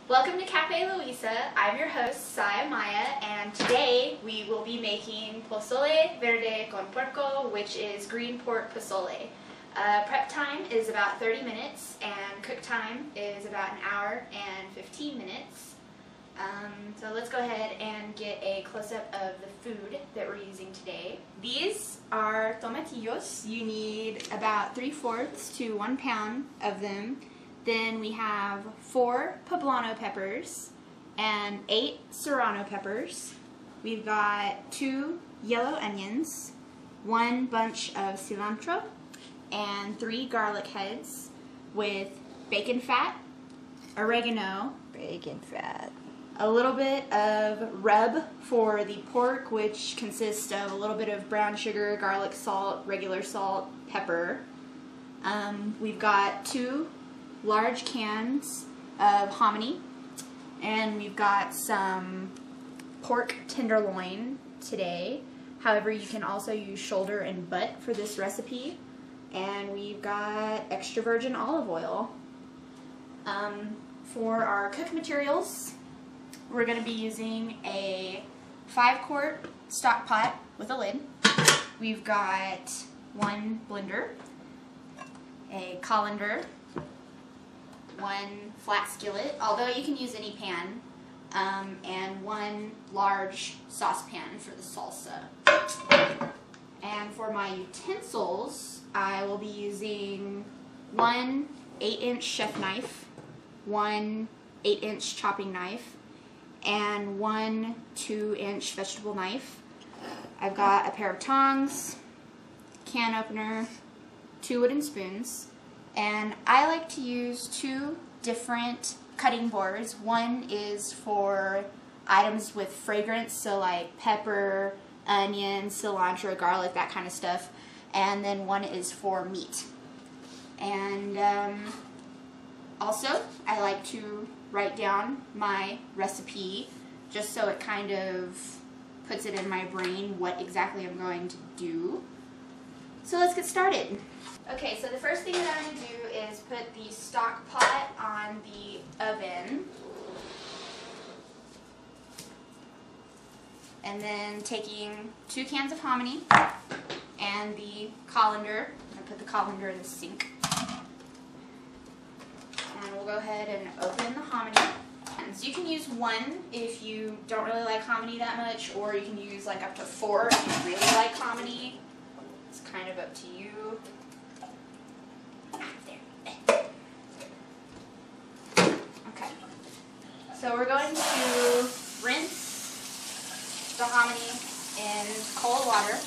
Welcome to Cafe Luisa. I'm your host, Saya Maya, and today we will be making Posole Verde con Puerco, which is green pork pozole. Prep time is about 30 minutes, and cook time is about an hour and 15 minutes. So let's go ahead and get a close-up of the food that we're using today. These are Tomatillos. You need about 3/4 to 1 pound of them. Then we have 4 Poblano peppers and 8 Serrano peppers. We've got 2 yellow onions, 1 bunch of cilantro, and 3 garlic heads with bacon fat, oregano, a little bit of rub for the pork, which consists of a little bit of brown sugar, garlic salt, regular salt, pepper. We've got 2 large cans of hominy, and we've got some pork tenderloin today. However, you can also use shoulder and butt for this recipe. And we've got extra virgin olive oil. For our cook materials, we're going to be using a 5-quart stock pot with a lid. We've got 1 blender, a colander, 1 flat skillet, although you can use any pan, and 1 large saucepan for the salsa. And for my utensils, I will be using 1 8-inch chef knife, 1 8-inch chopping knife, and 1 2-inch vegetable knife. I've got a pair of tongs, can opener, 2 wooden spoons, and I like to use 2 different cutting boards. One is for items with fragrance, so like pepper, onion, cilantro, garlic, that kind of stuff. And then one is for meat. And also, I like to write down my recipe just so it kind of puts it in my brain what exactly I'm going to do. So let's get started. Okay, so the first thing that I'm going to do is put the stock pot on the oven. And then taking 2 cans of hominy and the colander. I'm going to put the colander in the sink. And we'll go ahead and open the hominy. And so you can use 1 if you don't really like hominy that much, or you can use like up to 4 if you really like hominy. It's kind of up to you. Okay. So we're going to rinse the hominy in cold water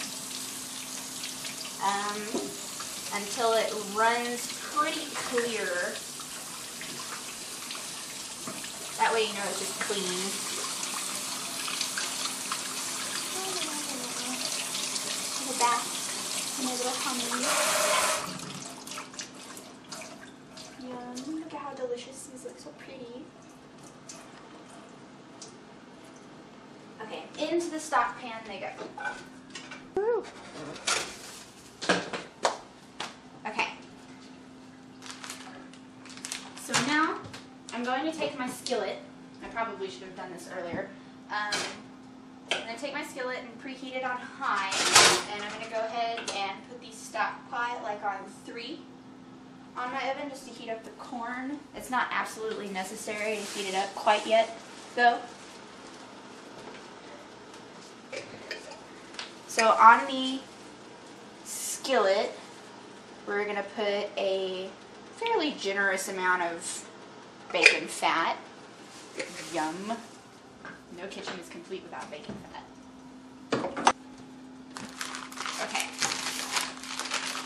until it runs pretty clear. That way you know it's just clean. Have a bath in a little hominy. Yum. Look at how delicious these look, so pretty. Okay, into the stock pan they go. Woo. Okay. So now I'm going to take my skillet. I probably should have done this earlier. I'm going to take my skillet and preheat it on high, and I'm going to go ahead and put the stock pot like on 3 on my oven just to heat up the corn. It's not absolutely necessary to heat it up quite yet, though. So on the skillet, we're going to put a fairly generous amount of bacon fat. Yum. No kitchen is complete without bacon fat. Okay.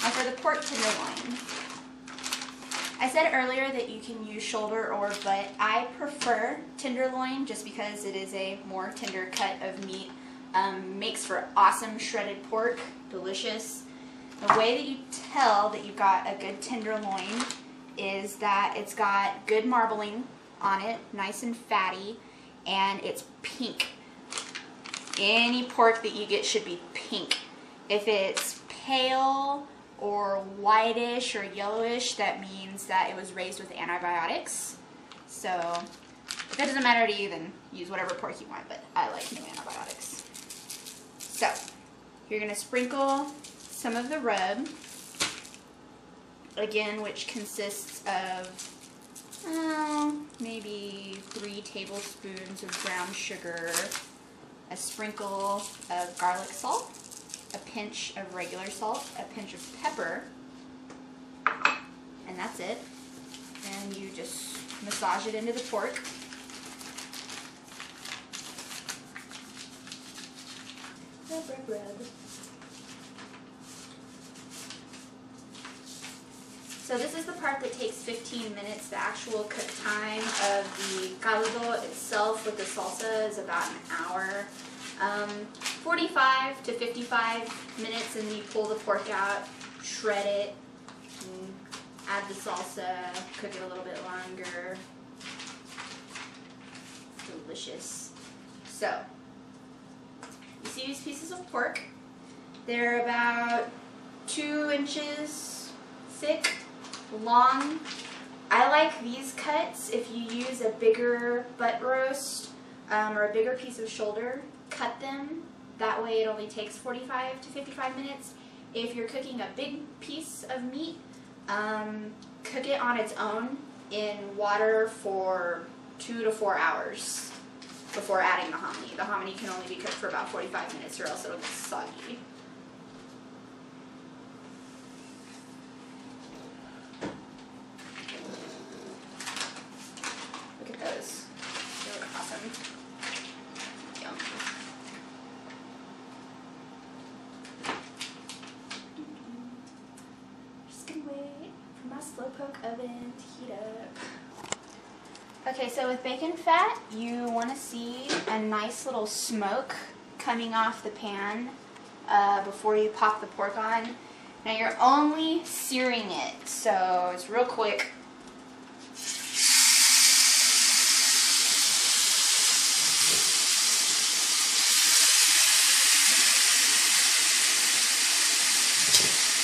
Now for the pork tenderloin. I said earlier that you can use shoulder or butt. I prefer tenderloin just because it is a more tender cut of meat. Makes for awesome shredded pork. Delicious. The way that you tell that you've got a good tenderloin is that it's got good marbling on it, nice and fatty, and it's pink. Any pork that you get should be pink. If it's pale or whitish or yellowish, that means that it was raised with antibiotics. So If that doesn't matter to you, then use whatever pork you want, but I like no antibiotics. So, you're going to sprinkle some of the rub, again, which consists of maybe 3 tablespoons of brown sugar, a sprinkle of garlic salt, a pinch of regular salt, a pinch of pepper, and that's it. And you just massage it into the pork. Rub, rub, rub. So this is the part that takes 15 minutes. The actual cook time of the caldo itself with the salsa is about an hour. 45 to 55 minutes, and you pull the pork out, shred it, and add the salsa, cook it a little bit longer. Delicious. So, you see these pieces of pork? They're about 2 inches thick, long. I like these cuts. If you use a bigger butt roast or a bigger piece of shoulder, cut them. That way it only takes 45 to 55 minutes. If you're cooking a big piece of meat, cook it on its own in water for 2 to 4 hours before adding the hominy. The hominy can only be cooked for about 45 minutes or else it'll get soggy. Look at those. They look awesome. Yum. Just gonna wait for my slow poke oven to heat up. Okay, so with bacon fat, you want to see a nice little smoke coming off the pan before you pop the pork on. Now you're only searing it, so it's real quick.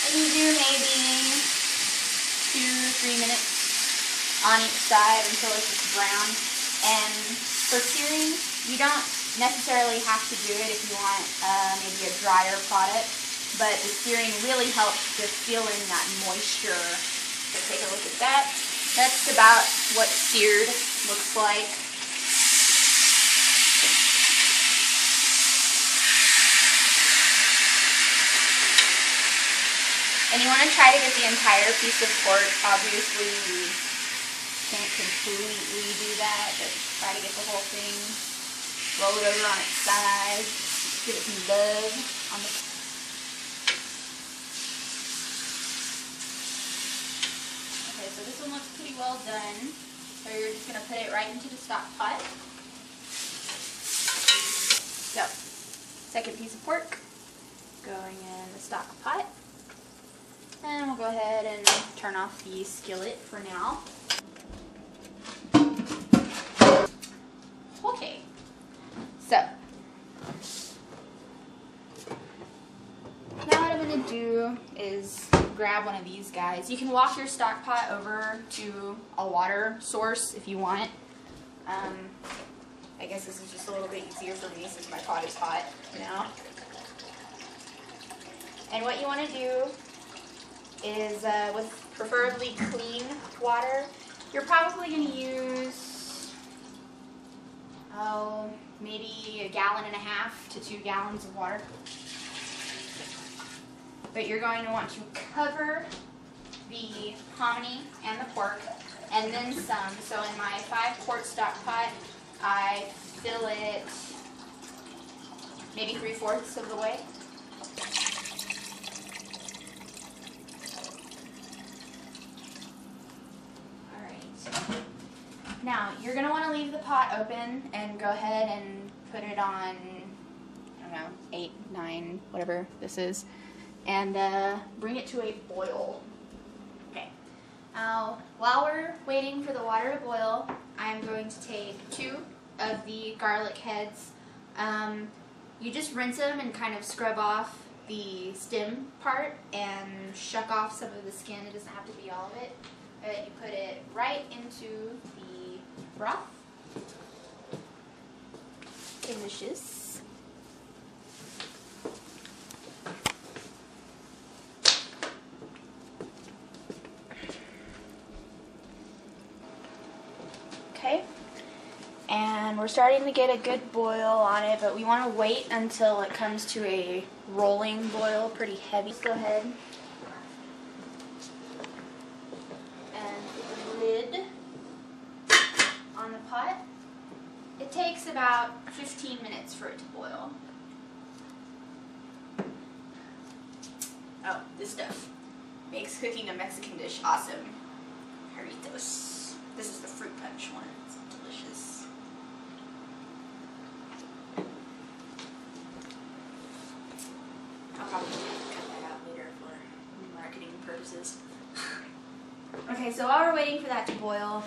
And you do maybe 2-3 minutes on each side until it's just brown. And for searing, you don't necessarily have to do it if you want maybe a drier product, but the searing really helps just fill in that moisture. So take a look at that. That's about what seared looks like. And you want to try to get the entire piece of pork. Obviously, you can't completely do that, but try to get the whole thing. Roll it over on its side. Give it some love on the. Okay, so this one looks pretty well done. So you're just going to put it right into the stock pot. So, second piece of pork going in the stock pot. And we'll go ahead and turn off the skillet for now. Okay, so now what I'm going to do is grab one of these guys. You can walk your stock pot over to a water source if you want. I guess this is just a little bit easier for me since my pot is hot now. And what you want to do is with preferably clean water, you're probably going to use maybe 1.5 gallons to 2 gallons of water. But you're going to want to cover the hominy and the pork and then some. So in my 5-quart stock pot, I fill it maybe 3/4 of the way. Now, you're going to want to leave the pot open and go ahead and put it on, I don't know, 8, 9, whatever this is, and bring it to a boil. Okay. While we're waiting for the water to boil, I'm going to take 2 of the garlic heads. You just rinse them and kind of scrub off the stem part and shuck off some of the skin. It doesn't have to be all of it. You put it right into the broth. delicious. Okay, and we're starting to get a good boil on it, but we want to wait until it comes to a rolling boil, pretty heavy. Let's go ahead and put the lid on the pot. It takes about 15 minutes for it to boil. Oh, this stuff makes cooking a Mexican dish awesome. Jarritos. This is the fruit punch one. It's delicious. I'll probably cut that out later for marketing purposes. Okay, so while we're waiting for that to boil,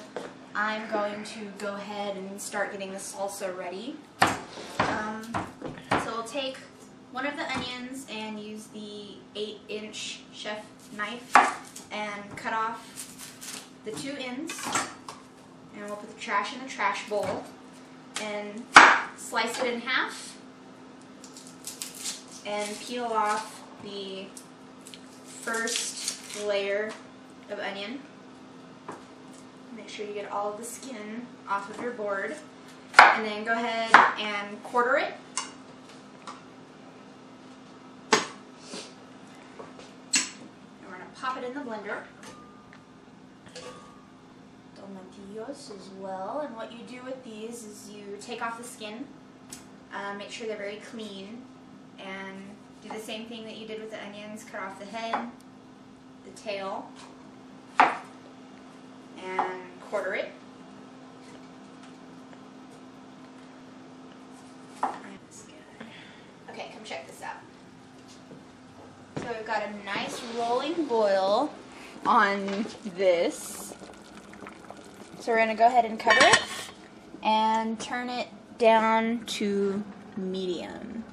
I'm going to go ahead and start getting the salsa ready. So we'll take one of the onions and use the 8-inch chef knife and cut off the 2 ends. And we'll put the trash in the trash bowl and slice it in half and peel off the first layer of onion. Make sure you get all of the skin off of your board. And then go ahead and quarter it. And we're going to pop it in the blender. Tomatillos as well. And what you do with these is you take off the skin, make sure they're very clean, and do the same thing that you did with the onions. Cut off the head, the tail, and quarter it. Okay, come check this out. So we've got a nice rolling boil on this. So we're going to go ahead and cover it and turn it down to medium.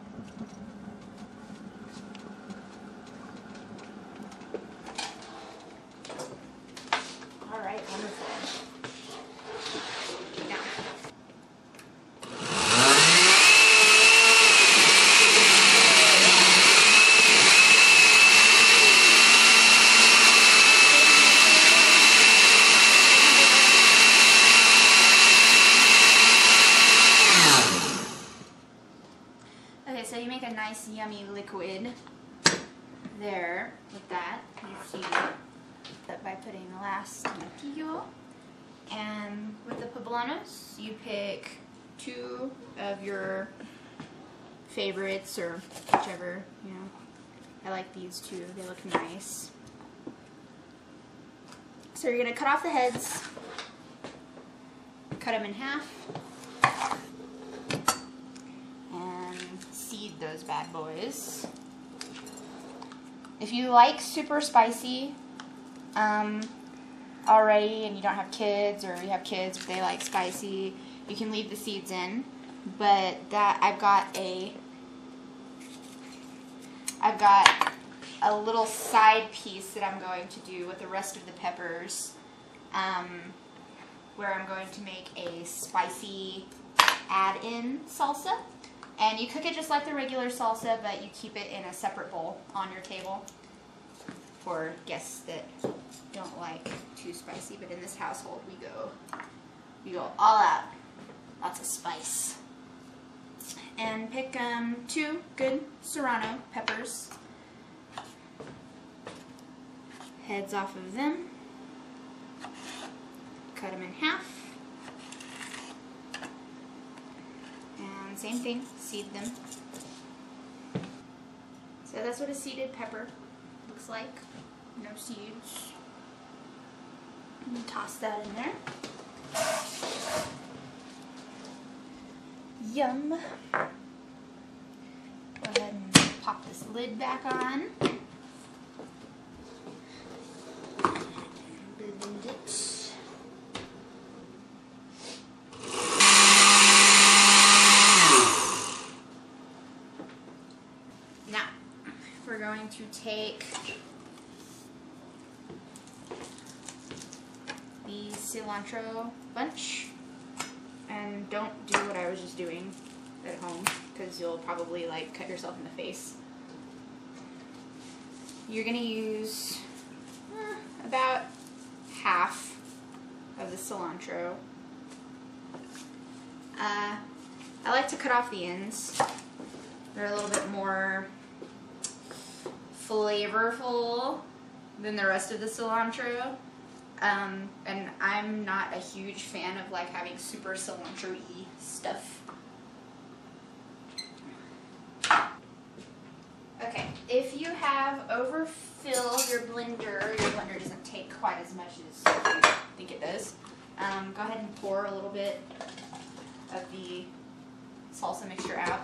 All right, wonderful. Now, okay, so you make a nice yummy liquid there with that. You see that by putting the last tomatillo. And with the Poblanos, you pick 2 of your favorites, or whichever, you know. I like these 2, they look nice. So you're going to cut off the heads, cut them in half, and seed those bad boys. If you like super spicy already and you don't have kids, or you have kids but they like spicy, you can leave the seeds in. But that I've got a little side piece that I'm going to do with the rest of the peppers, where I'm going to make a spicy add-in salsa. And you cook it just like the regular salsa, but you keep it in a separate bowl on your table for guests that don't like too spicy. But in this household, we go all out. Lots of spice. And pick 2 good Serrano peppers. Heads off of them. Cut them in half. And same thing, seed them. So that's what a seeded pepper looks like. No seeds. And toss that in there. Yum. Go ahead and pop this lid back on. Blend it. Now, we're going to take the cilantro bunch, and don't do what I was just doing. at home because you'll probably like cut yourself in the face. You're gonna use about half of the cilantro. I like to cut off the ends. They're a little bit more flavorful than the rest of the cilantro. And I'm not a huge fan of like having super cilantro-y stuff. Okay, if you have overfilled your blender doesn't take quite as much as you think it does. Go ahead and pour a little bit of the salsa mixture out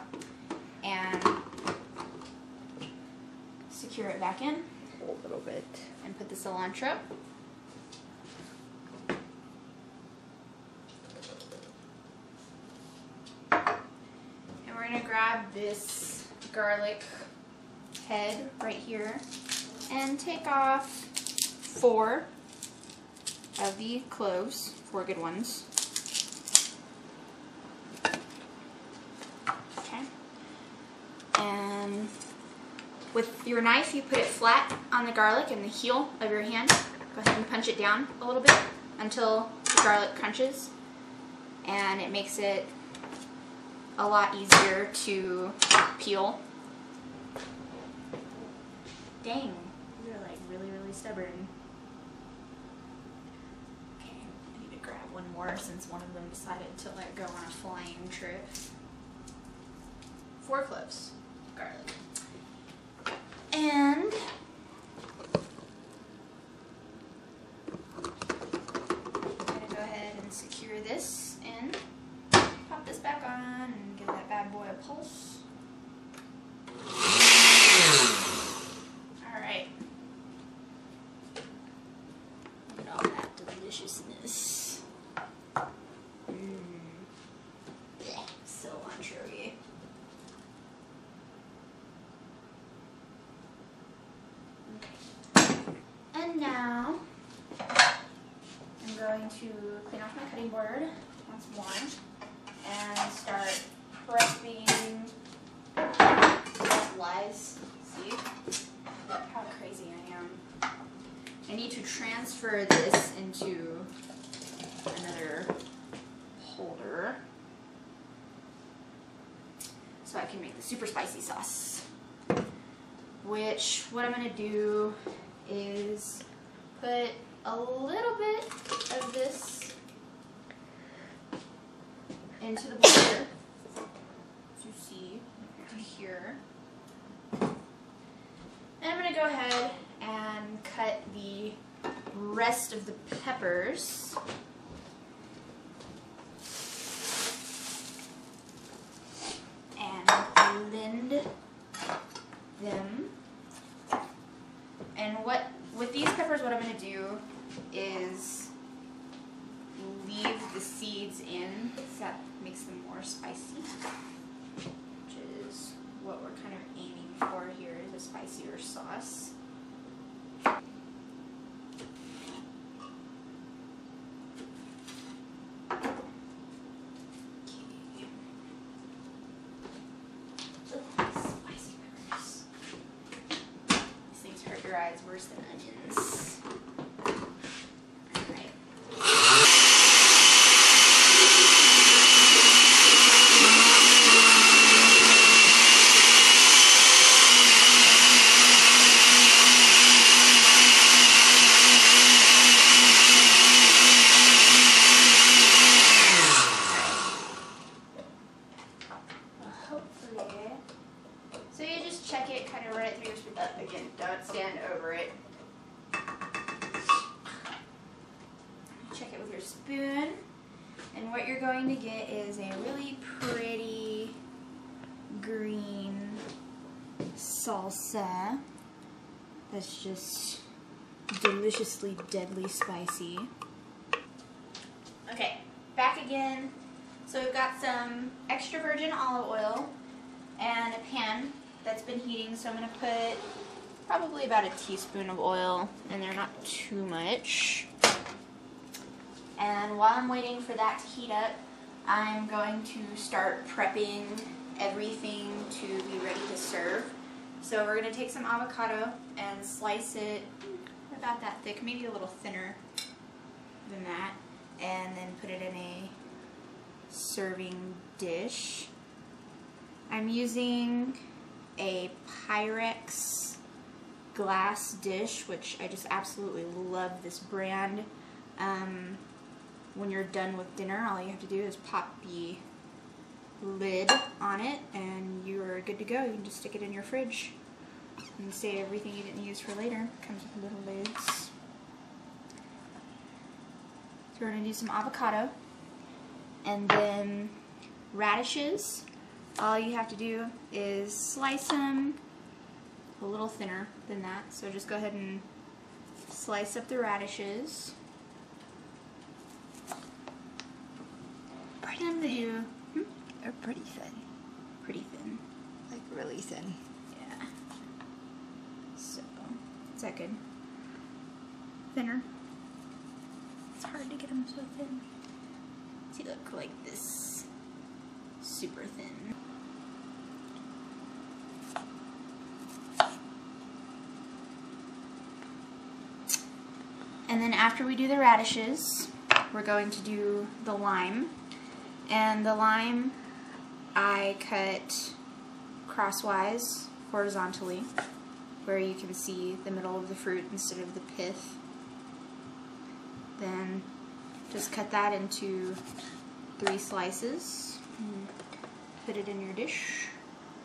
and secure it back in a little bit and put the cilantro. And we're going to grab this garlic head right here and take off 4 of the cloves, 4 good ones. Okay. And with your knife, you put it flat on the garlic and the heel of your hand. Go ahead and punch it down a little bit until the garlic crunches, and it makes it a lot easier to peel. Dang, you're like really, really stubborn. Okay, I need to grab one more since one of them decided to like go on a flying trip. 4 cloves of garlic. And I'm gonna go ahead and secure this in. Pop this back on and give that bad boy a pulse. Alright. Look at all that deliciousness. Yeah, cilantro-y. Okay. And now I'm going to clean off my cutting board once more and start prepping. Lies. See how crazy I am. I need to transfer this into another holder so I can make the super spicy sauce. Which, what I'm going to do is put a little bit of this into the blender, as you see here. And I'm going to go ahead and cut the rest of the peppers. And blend them. And with these peppers, what I'm going to do is leave the seeds in, because that makes them more spicy, which is what we're kind of aiming for here, is a spicier sauce. Spicy peppers. These things hurt your eyes worse than onions. Alright. So you just check it, kind of run it through your spoon. Again, don't stand over it. Check it with your spoon. And what you're going to get is a really pretty green salsa that's just deliciously deadly spicy. Okay, back again. So we've got some extra virgin olive oil and a pan that's been heating, so I'm going to put probably about a teaspoon of oil in there, not too much. And while I'm waiting for that to heat up, I'm going to start prepping everything to be ready to serve. So we're going to take some avocado and slice it about that thick, maybe a little thinner than that, and then put it in a serving dish. I'm using a Pyrex glass dish, which I just absolutely love this brand. When you're done with dinner, all you have to do is pop the lid on it and you're good to go. You can just stick it in your fridge and save everything you didn't use for later. Comes with little lids. So we're going to do some avocado and then radishes. All you have to do is slice them a little thinner than that. So just go ahead and slice up the radishes. They're pretty thin. Pretty thin. Like really thin. Yeah. So, is that good? Thinner? It's hard to get them so thin. See, look like this. Super thin. And then after we do the radishes, we're going to do the lime. And the lime I cut crosswise, horizontally, where you can see the middle of the fruit instead of the pith. Then just cut that into 3 slices and put it in your dish.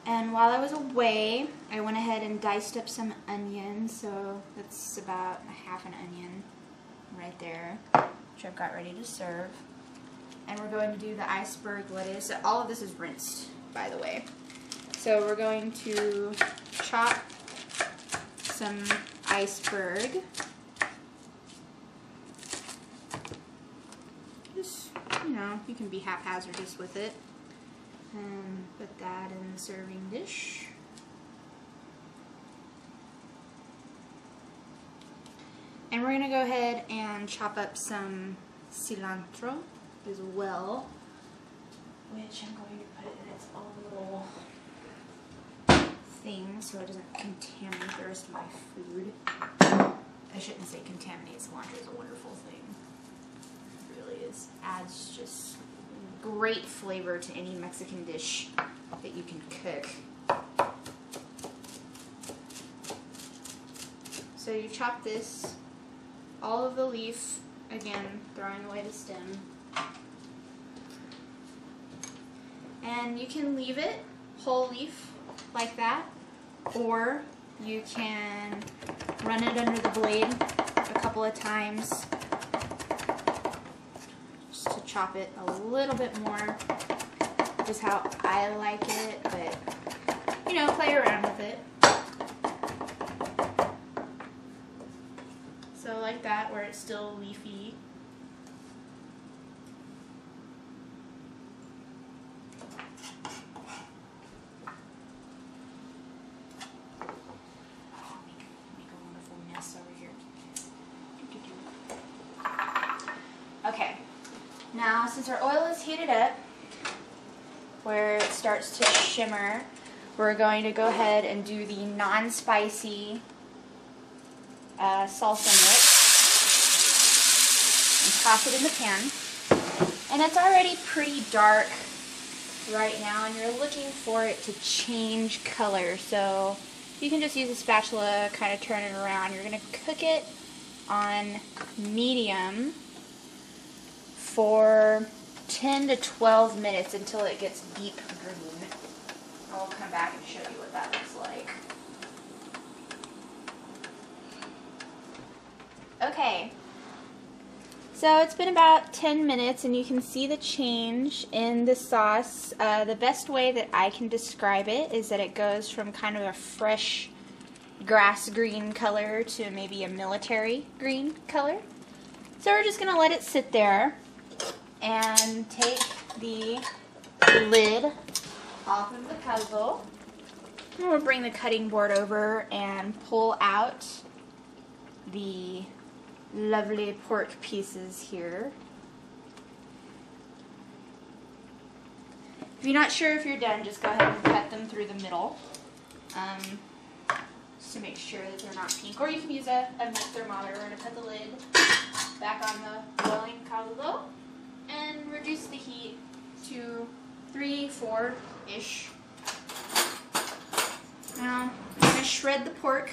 And while I was away, I went ahead and diced up some onions, so that's about half an onion right there, which I've got ready to serve. And we're going to do the iceberg lettuce. All of this is rinsed, by the way. So we're going to chop some iceberg. Just, you know, you can be haphazardous with it. And put that in the serving dish. And we're going to go ahead and chop up some cilantro as well, which I'm going to put in its own little thing so it doesn't contaminate the rest of my food. I shouldn't say contaminate. Cilantro is a wonderful thing. It really is. Adds just great flavor to any Mexican dish that you can cook. So you chop this, all of the leaf, again, throwing away the stem. And you can leave it whole leaf like that, or you can run it under the blade a couple of times just to chop it a little bit more. This is how I like it, but you know, play around with it. So like that, where it's still leafy. Okay, now since our oil is heated up, where it starts to shimmer, we're going to go ahead and do the non-spicy salsa mix and toss it in the pan. And it's already pretty dark right now, and you're looking for it to change color, so you can just use a spatula, kind of turn it around. You're going to cook it on medium for 10 to 12 minutes until it gets deep green. I'll come back and show you what that looks like. Okay, so it's been about 10 minutes and you can see the change in the sauce. The best way that I can describe it is that it goes from kind of a fresh grass green color to maybe a military green color. So we're just going to let it sit there and take the lid off of the puzzle. And we'll bring the cutting board over and pull out the lovely pork pieces here. If you're not sure if you're done, just go ahead and cut them through the middle. Just to make sure that they're not pink. Or you can use a meat thermometer to put the lid back on the boiling caldo and reduce the heat to 3-4-ish. Now, I'm going to shred the pork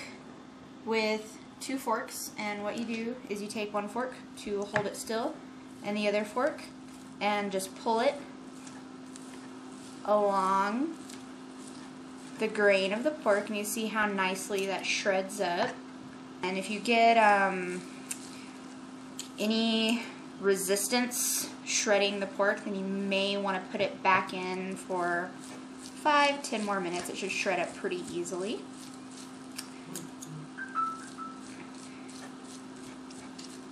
with 2 forks, and what you do is you take one fork to hold it still and the other fork and just pull it along the grain of the pork, and you see how nicely that shreds up. And if you get any resistance shredding the pork, then you may want to put it back in for 5-10 more minutes. It should shred up pretty easily.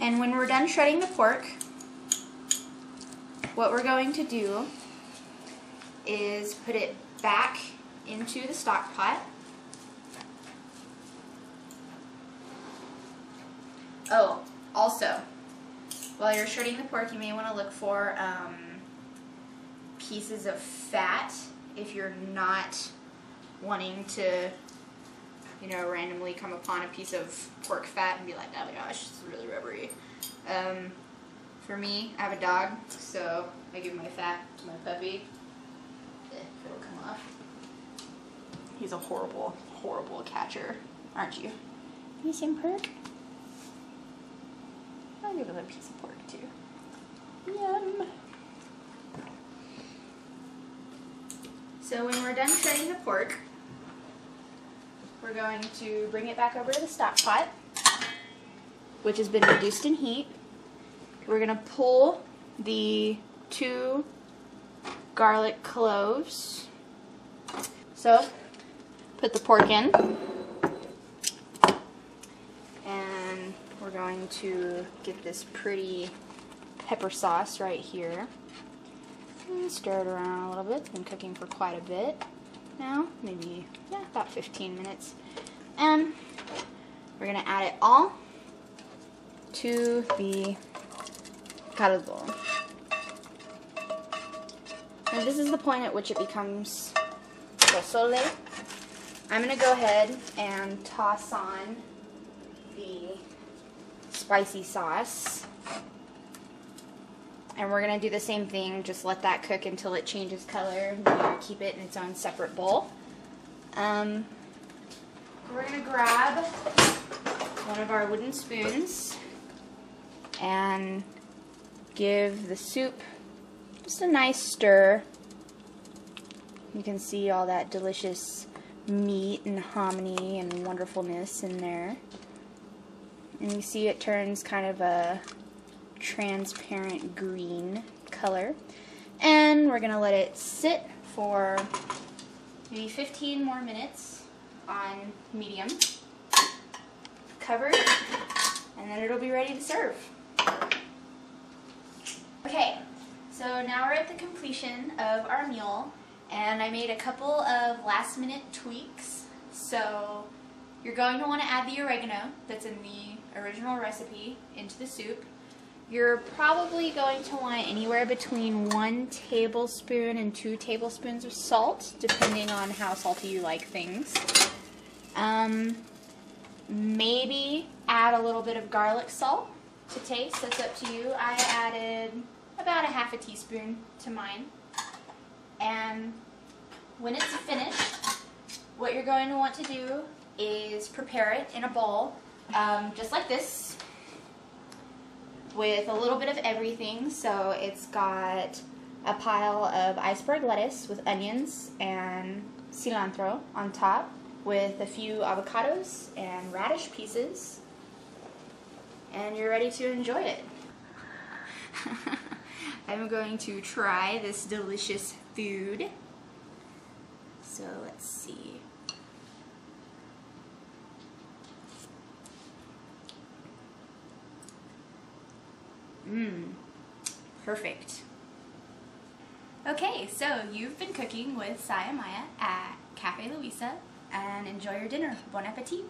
And when we're done shredding the pork, what we're going to do is put it back into the stock pot. Oh, also, while you're shredding the pork, you may want to look for pieces of fat if you're not wanting to, you know, randomly come upon a piece of pork fat and be like, oh my gosh, it's really rubbery. For me, I have a dog, so I give my fat to my puppy. It'll come off. He's a horrible, horrible catcher, aren't you? You some pork? I'll give him a piece of pork too. Yum. So when we're done shredding the pork, we're going to bring it back over to the stock pot, which has been reduced in heat. We're going to pull the 2 garlic cloves. So, put the pork in, and we're going to get this pretty pepper sauce right here. And stir it around a little bit. It's been cooking for quite a bit now, maybe about 15 minutes. And we're going to add it all to the caldo. And this is the point at which it becomes pozole. I'm going to go ahead and toss on the spicy sauce. And we're going to do the same thing, just let that cook until it changes color. And keep it in its own separate bowl. We're going to grab one of our wooden spoons and give the soup just a nice stir. You can see all that delicious meat and hominy and wonderfulness in there. And you see it turns kind of a transparent green color. And we're going to let it sit for maybe 15 more minutes on medium, covered, and then it'll be ready to serve. Okay, so now we're at the completion of our meal, and I made a couple of last minute tweaks. So you're going to want to add the oregano that's in the original recipe into the soup. You're probably going to want anywhere between 1 tablespoon and 2 tablespoons of salt, depending on how salty you like things. Maybe add a little bit of garlic salt to taste. That's up to you. I added about a ½ teaspoon to mine. And when it's finished, what you're going to want to do is prepare it in a bowl, just like this, with a little bit of everything. So it's got a pile of iceberg lettuce with onions and cilantro on top, with a few avocados and radish pieces, and you're ready to enjoy it. I'm going to try this delicious food. So let's see. Perfect. Okay, so you've been cooking with Saya Maya at Cafe Luisa, and enjoy your dinner. Bon appetit!